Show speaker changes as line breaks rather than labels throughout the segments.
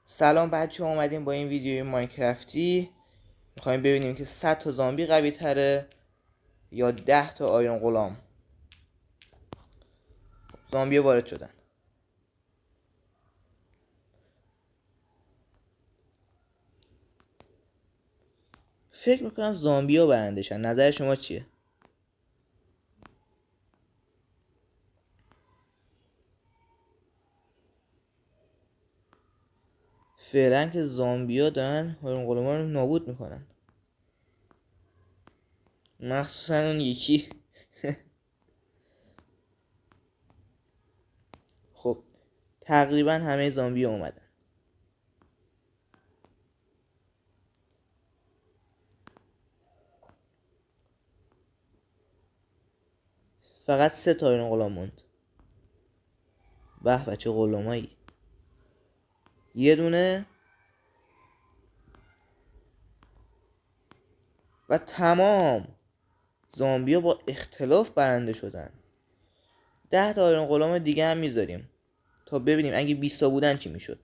سلام بچه ها، اومدیم با این ویدیوی ماینکرافتی میخوایم ببینیم که 100 تا زامبی قوی تره یا 10 تا آیرون غلام. زامبی وارد شدن. فکر میکنم زامبی ها برندشن. نظر شما چیه؟ فعلا که زامبی ها دارن آیرون غلام ها رو نابود میکنن، مخصوصا اون یکی. خب تقریبا همه زامبی ها اومدن. فقط 3 تا آیرون غلام موند. به بچه غلامایی. یه دونه و تمام. زامبیا با اختلاف برنده شدن. 10 تا آیرون غلام دیگه هم میذاریم تا ببینیم اگه 20 تا بودن چی میشد.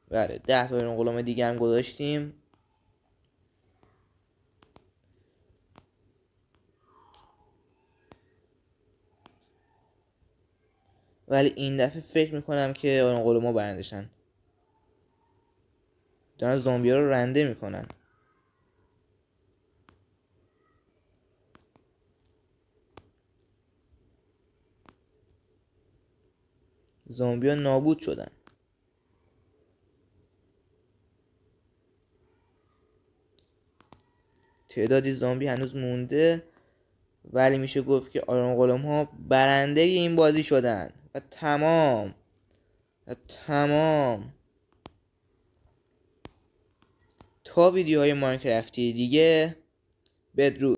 بله 10 تا آیرون غلام دیگه هم گذاشتیم. ولی این دفعه فکر میکنم که آیرون غلام برندشن. دارن زامبیا رو رنده میکنن. زامبیا نابود شدن. تعدادی زامبی هنوز مونده، ولی میشه گفت که آیرون غلام ها برنده این بازی شدن و تمام. تا ویدیوهای ماینکرافتی دیگه، بدرود.